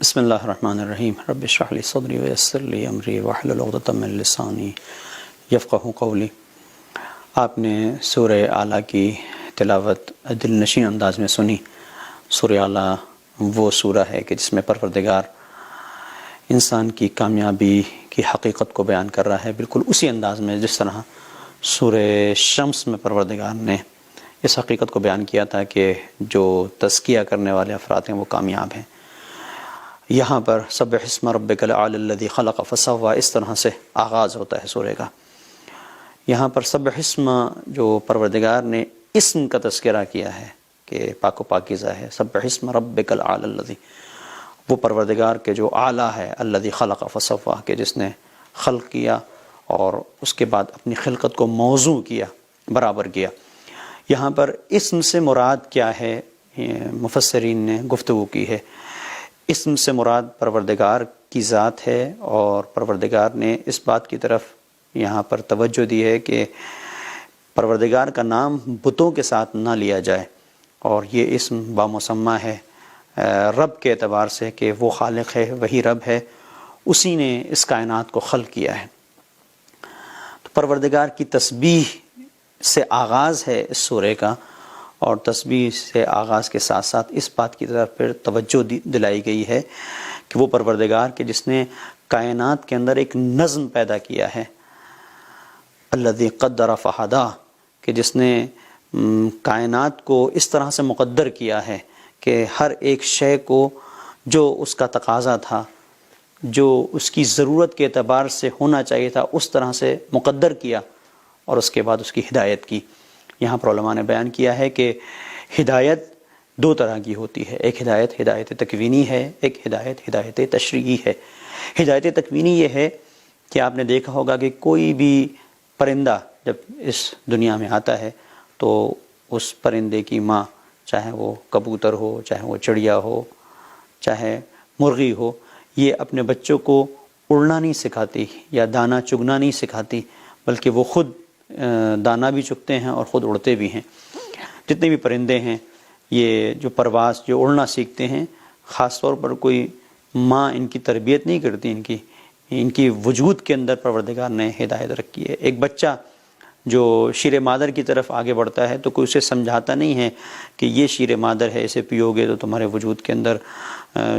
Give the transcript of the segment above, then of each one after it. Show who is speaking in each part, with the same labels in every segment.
Speaker 1: بسم اللہ الرحمن الرحیم رب اشرح لی صدری ویسر لی امری واحلل عقدۃ من لسانی یفقہوا قولی۔ آپ نے سورہ اعلیٰ کی تلاوت دل نشین انداز میں سنی۔ سورہ اعلیٰ وہ سورہ ہے کہ جس میں پروردگار انسان کی کامیابی کی حقیقت کو بیان کر رہا ہے، بالکل اسی انداز میں جس طرح سورہ شمس میں پروردگار نے اس حقیقت کو بیان کیا تھا کہ جو تزکیہ کرنے والے افراد ہیں وہ کامیاب ہیں۔ یہاں پر سبح اسم ربک الاعلی الذی خلق فسوی اس طرح سے آغاز ہوتا ہے سورہ کا۔ یہاں پر سبح اسم جو پروردگار نے اسم کا تذکرہ کیا ہے کہ پاک و پاکیزہ ہے، سبح اسم ربک الاعلی الذی، وہ پروردگار کے جو اعلیٰ ہے، الذی خلق فسوی، کہ جس نے خلق کیا اور اس کے بعد اپنی خلقت کو موضوع کیا، برابر کیا۔ یہاں پر اسم سے مراد کیا ہے، مفسرین نے گفتگو کی ہے۔ اسم سے مراد پروردگار کی ذات ہے، اور پروردگار نے اس بات کی طرف یہاں پر توجہ دی ہے کہ پروردگار کا نام بتوں کے ساتھ نہ لیا جائے، اور یہ اسم بامسمہ ہے رب کے اعتبار سے کہ وہ خالق ہے، وہی رب ہے، اسی نے اس کائنات کو خلق کیا ہے۔ تو پروردگار کی تسبیح سے آغاز ہے اس سورہ کا، اور تسبیح سے آغاز کے ساتھ ساتھ اس بات کی طرف پھر توجہ دلائی گئی ہے کہ وہ پروردگار کے جس نے کائنات کے اندر ایک نظم پیدا کیا ہے، الذی قدر فہدی، کہ جس نے کائنات کو اس طرح سے مقدر کیا ہے کہ ہر ایک شے کو جو اس کا تقاضا تھا، جو اس کی ضرورت کے اعتبار سے ہونا چاہیے تھا، اس طرح سے مقدر کیا، اور اس کے بعد اس کی ہدایت کی۔ یہاں پر علماء نے بیان کیا ہے کہ ہدایت دو طرح کی ہوتی ہے، ایک ہدایت تکوینی ہے، ایک ہدایت تشریعی ہے۔ ہدایت تکوینی یہ ہے کہ آپ نے دیکھا ہوگا کہ کوئی بھی پرندہ جب اس دنیا میں آتا ہے تو اس پرندے کی ماں، چاہے وہ کبوتر ہو، چاہے وہ چڑیا ہو، چاہے مرغی ہو، یہ اپنے بچوں کو اڑنا نہیں سکھاتی یا دانہ چگنا نہیں سکھاتی، بلکہ وہ خود دانہ بھی چگتے ہیں اور خود اڑتے بھی ہیں۔ جتنے بھی پرندے ہیں یہ جو پرواز، جو اڑنا سیکھتے ہیں، خاص طور پر کوئی ماں ان کی تربیت نہیں کرتی، ان کی وجود کے اندر پروردگار نے ہدایت رکھی ہے۔ ایک بچہ جو شیر مادر کی طرف آگے بڑھتا ہے تو کوئی اسے سمجھاتا نہیں ہے کہ یہ شیر مادر ہے، اسے پیو گے تو تمہارے وجود کے اندر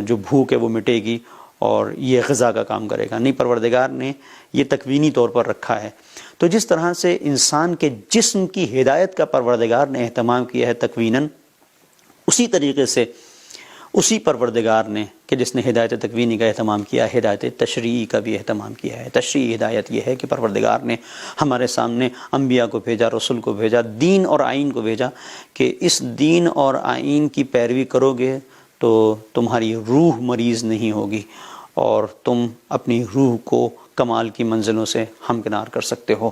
Speaker 1: جو بھوک ہے وہ مٹے گی اور یہ غذا کا کام کرے گا۔ نہیں، پروردگار نے یہ تکوینی طور پر رکھا ہے۔ تو جس طرح سے انسان کے جسم کی ہدایت کا پروردگار نے اہتمام کیا ہے تکویناً، اسی طریقے سے اسی پروردگار نے کہ جس نے ہدایت تکوینی کا اہتمام کیا، ہدایت تشریعی کا بھی اہتمام کیا ہے۔ تشریعی ہدایت یہ ہے کہ پروردگار نے ہمارے سامنے انبیاء کو بھیجا، رسول کو بھیجا، دین اور آئین کو بھیجا کہ اس دین اور آئین کی پیروی کرو گے تو تمہاری روح مریض نہیں ہوگی، اور تم اپنی روح کو کمال کی منزلوں سے ہمکنار کر سکتے ہو۔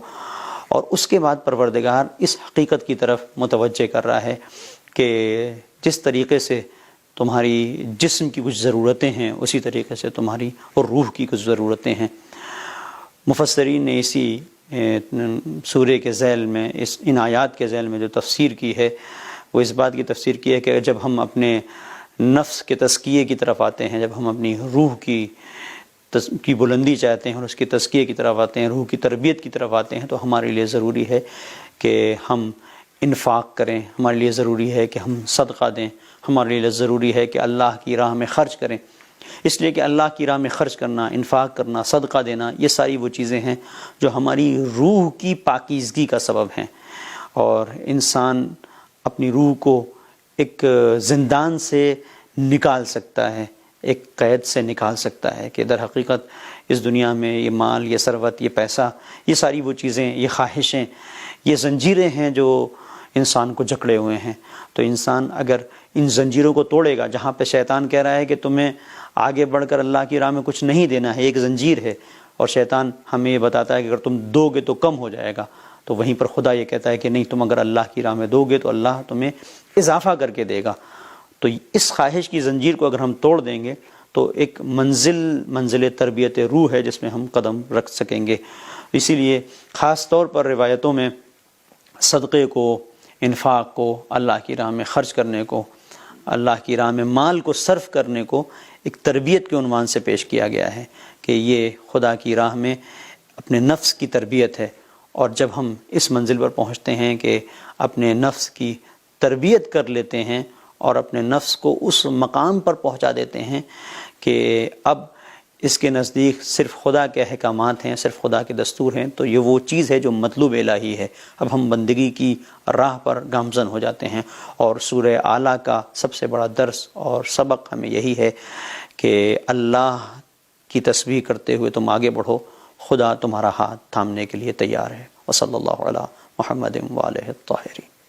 Speaker 1: اور اس کے بعد پروردگار اس حقیقت کی طرف متوجہ کر رہا ہے کہ جس طریقے سے تمہاری جسم کی کچھ ضرورتیں ہیں، اسی طریقے سے تمہاری اور روح کی کچھ ضرورتیں ہیں۔ مفسرین نے اسی سورہ کے ذیل میں، ان آیات کے ذیل میں جو تفسیر کی ہے، وہ اس بات کی تفسیر کی ہے کہ جب ہم اپنے نفس کے تزکیے کی طرف آتے ہیں، جب ہم اپنی روح کی بلندی چاہتے ہیں اور اس کی تزکیے کی طرف آتے ہیں، روح کی تربیت کی طرف آتے ہیں، تو ہمارے لیے ضروری ہے کہ ہم انفاق کریں، ہمارے لیے ضروری ہے کہ ہم صدقہ دیں، ہمارے لیے ضروری ہے کہ اللہ کی راہ میں خرچ کریں۔ اس لیے کہ اللہ کی راہ میں خرچ کرنا، انفاق کرنا، صدقہ دینا، یہ ساری وہ چیزیں ہیں جو ہماری روح کی پاکیزگی کا سبب ہیں، اور انسان اپنی روح کو ایک زندان سے نکال سکتا ہے، ایک قید سے نکال سکتا ہے کہ در حقیقت اس دنیا میں یہ مال، یہ ثروت، یہ پیسہ، یہ ساری وہ چیزیں، یہ خواہشیں، یہ زنجیریں ہیں جو انسان کو جکڑے ہوئے ہیں۔ تو انسان اگر ان زنجیروں کو توڑے گا، جہاں پہ شیطان کہہ رہا ہے کہ تمہیں آگے بڑھ کر اللہ کی راہ میں کچھ نہیں دینا ہے، ایک زنجیر ہے، اور شیطان ہمیں یہ بتاتا ہے کہ اگر تم دو گے تو کم ہو جائے گا، تو وہیں پر خدا یہ کہتا ہے کہ نہیں، تم اگر اللہ کی راہ میں دو گے تو اللہ تمہیں اضافہ کر کے دے گا۔ تو اس خواہش کی زنجیر کو اگر ہم توڑ دیں گے تو ایک منزل تربیت روح ہے جس میں ہم قدم رکھ سکیں گے۔ اسی لیے خاص طور پر روایتوں میں صدقے کو، انفاق کو، اللہ کی راہ میں خرچ کرنے کو، اللہ کی راہ میں مال کو صرف کرنے کو ایک تربیت کے عنوان سے پیش کیا گیا ہے کہ یہ خدا کی راہ میں اپنے نفس کی تربیت ہے، اور جب ہم اس منزل پر پہنچتے ہیں کہ اپنے نفس کی تربیت کر لیتے ہیں اور اپنے نفس کو اس مقام پر پہنچا دیتے ہیں کہ اب اس کے نزدیک صرف خدا کے احکامات ہیں، صرف خدا کے دستور ہیں، تو یہ وہ چیز ہے جو مطلوب الہی ہے۔ اب ہم بندگی کی راہ پر گامزن ہو جاتے ہیں، اور سورہ اعلیٰ کا سب سے بڑا درس اور سبق ہمیں یہی ہے کہ اللہ کی تسبیح کرتے ہوئے تم آگے بڑھو، خدا تمہارا ہاتھ تھامنے کے لیے تیار ہے۔ وصلی اللہ علی محمد وآلہ الطاہرین۔